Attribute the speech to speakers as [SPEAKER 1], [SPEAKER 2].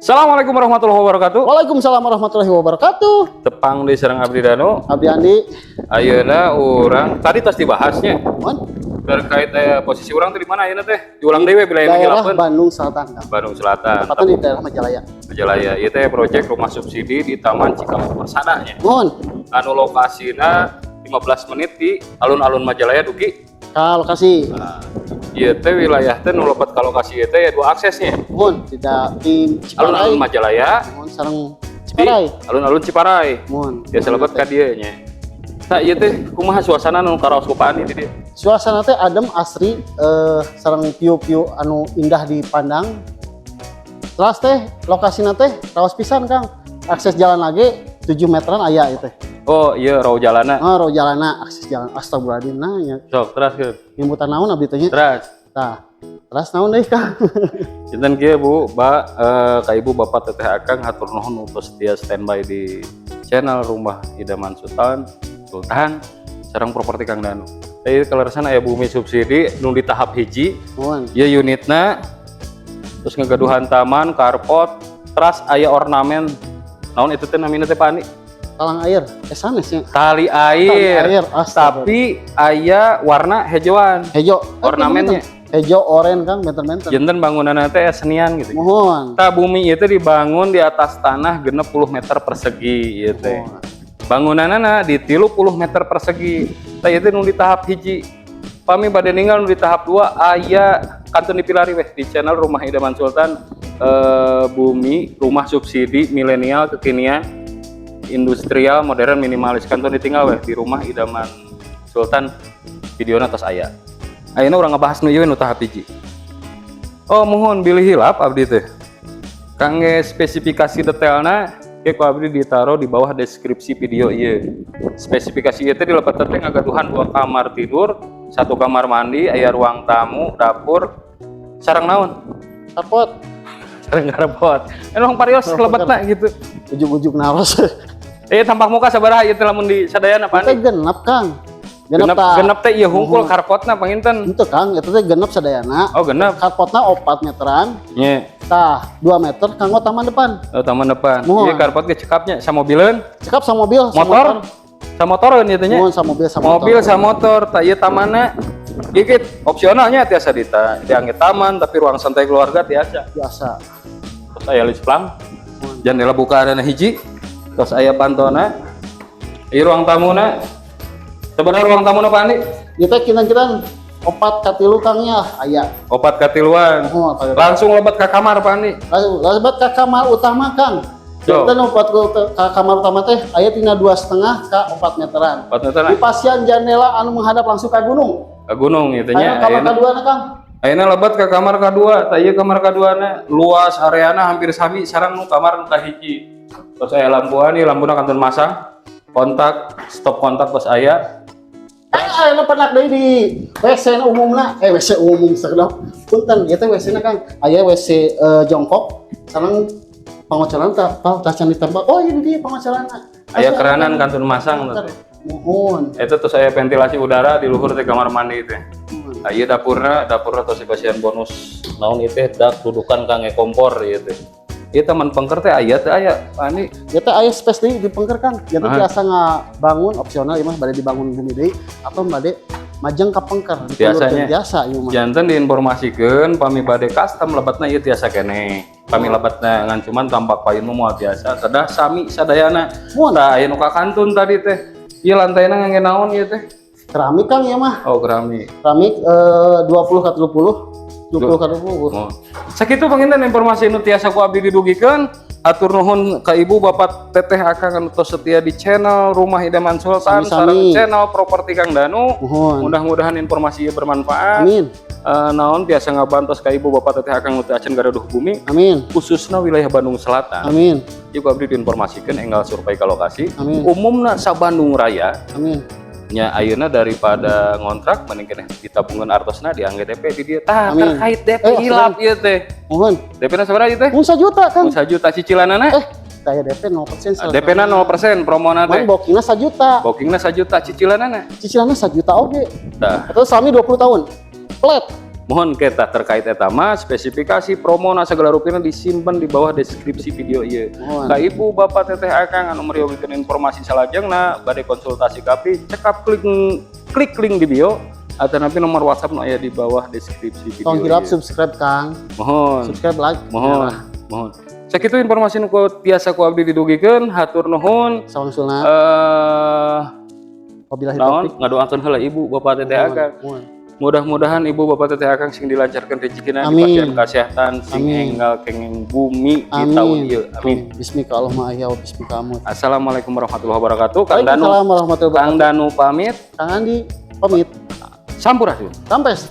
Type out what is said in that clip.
[SPEAKER 1] Assalamualaikum warahmatullahi wabarakatuh.
[SPEAKER 2] Waalaikumsalam warahmatullahi wabarakatuh.
[SPEAKER 1] Tepang di Serang Abdi Danu.
[SPEAKER 2] Abdi Andi.
[SPEAKER 1] Ayeuna orang tadi tos dibahasnya
[SPEAKER 2] Mohon.
[SPEAKER 1] terkait posisi orang tadi mana ayeuna teh? Diulang dewe bila yang
[SPEAKER 2] Daerah
[SPEAKER 1] menghilapkeun.
[SPEAKER 2] Bandung Selatan. Kang.
[SPEAKER 1] Bandung Selatan.
[SPEAKER 2] Tepatnya di daerah Majalaya.
[SPEAKER 1] Majalaya. Ieu teh proyek rumah subsidi di Taman Cikampek Persada nya.
[SPEAKER 2] Mohon.
[SPEAKER 1] Anu lokasina 15 menit di alun-alun Majalaya dugi.
[SPEAKER 2] Ka lokasi.
[SPEAKER 1] Nah, ieu teh wilayah teh nu leupat ka lokasi ieu teh ya dua aksesnya.
[SPEAKER 2] Mohon tidak di Ciparai.
[SPEAKER 1] Alun-alun Majalaya
[SPEAKER 2] Mohon sareng
[SPEAKER 1] di
[SPEAKER 2] Ciparai.
[SPEAKER 1] alun-alun Ciparai.
[SPEAKER 2] Mohon.
[SPEAKER 1] Ya selebat ka dieu nya. Nah, ieu teh kumaha suasana nu karaos ku Pak Andi di dieu?
[SPEAKER 2] Suasana teh adem asri, sareng piu-piu anu indah dipandang. Terus teh lokasina teh raos pisan Kang. Akses jalan lagi 7 meteran aya itu.
[SPEAKER 1] Oh iya raw jalana.
[SPEAKER 2] Oh, jalana akses jalan astagfirullahaladzim nah nya.
[SPEAKER 1] Sok terus ke.
[SPEAKER 2] Nyembutan naon abdi teh nya?
[SPEAKER 1] Terus.
[SPEAKER 2] Tah. Terus naon deui Kang?
[SPEAKER 1] Jinten kieu Bu, ka Ibu Bapak Teteh Akang hatur nuhun untuk setia standby di channel Rumah Idaman Sultan sareng properti Kang Danu. Tadi kaleresan aya bumi subsidi nu di tahap hiji.
[SPEAKER 2] Mohon.
[SPEAKER 1] Ieu unitna terus ngegaduhan taman, carport, terus aya ornamen. Naon itu teh namina teh Pak Andi?
[SPEAKER 2] Talang air, sanesnya.
[SPEAKER 1] Tali air.
[SPEAKER 2] Astaga.
[SPEAKER 1] Tapi aya warna hijauan.
[SPEAKER 2] Hejo,
[SPEAKER 1] Ornamennya.
[SPEAKER 2] Hejo oren Kang, benter-benter.
[SPEAKER 1] Janten bangunan teh senian gitu.
[SPEAKER 2] Mohon.
[SPEAKER 1] Ta bumi itu dibangun di atas tanah 60 meter persegi ieu teh. Bangunanana di 30 meter persegi. Ta ieu teh nu di tahap hiji. Pami bade ninggal nu di tahap 2 aya kantun dipilari weh di channel Rumah Idaman Sultan, bumi rumah subsidi milenial kekinian industrial modern minimalis kantun ditinggal weh di Rumah Idaman Sultan videona tos aya. Ayeuna urang ngebahas nu ieu nu tahap hiji. Oh mohon bilih hilap abdi teh. Kangge spesifikasi detailna ke ku abdi ditaruh di bawah deskripsi video ieu. Spesifikasi ieu teh dilepat teh ngagaduhan 2 kamar tidur, 1 kamar mandi, aya ruang tamu, dapur, sareng naon?
[SPEAKER 2] Carport.
[SPEAKER 1] Sareng garpot. Emang parios kelebetna gitu.
[SPEAKER 2] Ujug-ujug naros.
[SPEAKER 1] Tampak muka sabaraha ieu teh lamun di sadayana Pak
[SPEAKER 2] Teh
[SPEAKER 1] Andi?
[SPEAKER 2] genep Kang.
[SPEAKER 1] Genep teh ieu hungkul carportna panginten.
[SPEAKER 2] Itu Kang, itu teh genep sadayana.
[SPEAKER 1] Oh genep.
[SPEAKER 2] Carportna 4 meteran.
[SPEAKER 1] Nya.
[SPEAKER 2] Tah, 2 meter kanggo taman depan.
[SPEAKER 1] Oh taman depan.
[SPEAKER 2] Mohon.
[SPEAKER 1] Ieu carport ge cekapnya sa mobileun,
[SPEAKER 2] Cekap sama mobil,
[SPEAKER 1] motor. Sa motoreun ieu teh nya.
[SPEAKER 2] Mohon sama mobil sama
[SPEAKER 1] Mobil sama motor, tak iya tamannya dikit opsionalnya tiasa dianggit taman, tapi ruang santai keluarga tiasa.
[SPEAKER 2] biasa.
[SPEAKER 1] Terus aya lisplang, jendela buka ada hiji, terus aya pantona, iya ruang tamuna. Sebenarnya ruang tamuna Pak Andi?
[SPEAKER 2] Kita kira-kira 4 katilu Kangnya aya.
[SPEAKER 1] Opat katiluan.
[SPEAKER 2] Oh,
[SPEAKER 1] Langsung lebat ke kamar Pak Andi.
[SPEAKER 2] Lebat ke kamar utama Kang.
[SPEAKER 1] So.
[SPEAKER 2] Kita lompat ke kamar utama teh aya tina 2,5 ka 4 meteran.
[SPEAKER 1] 4 meter
[SPEAKER 2] Di pasian jendela anu menghadap langsung ke gunung.
[SPEAKER 1] ke gunung gitu nya.
[SPEAKER 2] Kamar kedua na Kang.
[SPEAKER 1] Ayeuna lebat ke kamar kedua, tak iya kamar keduana luas areana hampir sami sareng nu kamar nu kahiji. Terus aya lampuan ieu lampuna kantun masang. Kontak, stop kontak pas aya.
[SPEAKER 2] Ayeuna penak deui di WC umumna, WC umum sakedap. Punten ieu teh WC-na Kang. Aya WC jongkok sareng pangocelan tacan ditembak. Oh ini dia pangocelanna.
[SPEAKER 1] Aya keranan kantun masang teh.
[SPEAKER 2] Mohon.
[SPEAKER 1] Itu terus saya ventilasi udara di luhur di kamar mandi itu. Iya dapurna terus dikasihan bonus. Naon itu dak dudukan kangge kompor ieu teh. Ieu taman pengker teh aya teh aya Pak Andi.
[SPEAKER 2] Ya teh aya space deui di pengker Kang. Ya teh biasa ngabangun opsional ieu mah bade dibangun bumi deui atau bade majeng ka pengker.
[SPEAKER 1] Biasanya
[SPEAKER 2] biasa ieu mah.
[SPEAKER 1] janten diinformasikeun pami bade custom lebatna ieu tiasa keneh. Pami lebatna ngan cuman tampak payun moal biasa tadah sami sadayana.
[SPEAKER 2] Mun
[SPEAKER 1] Tah aya nu ka kantun tadi teh. Ieu lantaina ngangge naon ieu teh?
[SPEAKER 2] keramik Kang ieu mah.
[SPEAKER 1] Oh, keramik.
[SPEAKER 2] Keramik 20 ka 30. 20 ka 20.
[SPEAKER 1] Oh. Sakitu panginten informasi nu tiasa ku abdi didugikeun. Atur nuhun ka Ibu Bapak Teteh Akang anu tos setia di channel Rumah Idaman Sultan sareng channel Properti Kang Danu.
[SPEAKER 2] Mohon.
[SPEAKER 1] Mudah-mudahan informasi ieu bermanfaat.
[SPEAKER 2] Amin.
[SPEAKER 1] Naon biasa ngabantos ka Ibu Bapak Teteh Akang nu teu acan garuduh bumi
[SPEAKER 2] Amin.
[SPEAKER 1] khususna wilayah Bandung Selatan.
[SPEAKER 2] Amin.
[SPEAKER 1] Ieu ku abdi diinformasikeun enggal survei ka lokasi.
[SPEAKER 2] Amin.
[SPEAKER 1] Umumna sa Bandung Raya
[SPEAKER 2] Amin.
[SPEAKER 1] nya ayeuna daripada ngontrak mending keneh ditabungkeun artosna diangge DP di dieu tah
[SPEAKER 2] Amin.
[SPEAKER 1] terkait DP hilap ieu teh.
[SPEAKER 2] Mohon.
[SPEAKER 1] DP-na sabaraha ieu teh?
[SPEAKER 2] 1 juta Kang.
[SPEAKER 1] 1 juta cicilanana?
[SPEAKER 2] Kayak DP 0%.
[SPEAKER 1] DP-na 0%, promona teh.
[SPEAKER 2] Mun bokingna 1 juta.
[SPEAKER 1] Bookingna 1 juta, cicilanana?
[SPEAKER 2] Cicilannya 1 juta oge.
[SPEAKER 1] Tah.
[SPEAKER 2] Atau sami 20 tahun. Flat.
[SPEAKER 1] Mohon kita terkait etama spesifikasi promo segala rupina disimpan di bawah deskripsi video ieu. Ka ibu bapak teteh akang anu merioikeun informasi salajengna bade konsultasi kapi cekap klik link di bio atau nanti nomor WhatsApp aya di bawah deskripsi video.
[SPEAKER 2] Tong hilap subscribe Kang.
[SPEAKER 1] Mohon.
[SPEAKER 2] Subscribe like.
[SPEAKER 1] Mohon. Sakitu informasi nu tiasa ku abdi didugikeun, hatur nuhun.
[SPEAKER 2] Saungsulna. Wabillahi
[SPEAKER 1] Naon
[SPEAKER 2] taufiq.
[SPEAKER 1] ngadoakeun heula ibu bapak teteh akang. Mudah-mudahan ibu bapak teteh akang sing dilancarkan rezekina, diberikan kesehatan, sing enggal kenging bumi di tahun ieu. Amin.
[SPEAKER 2] Bismika Allahumma ahya wa bismika amut.
[SPEAKER 1] Assalamualaikum warahmatullahi wabarakatuh. Kang
[SPEAKER 2] Waalaikumsalam warahmatullahi wabarakatuh.
[SPEAKER 1] Danu pamit.
[SPEAKER 2] Kang Andi pamit.
[SPEAKER 1] Sampurasun.
[SPEAKER 2] Sampes.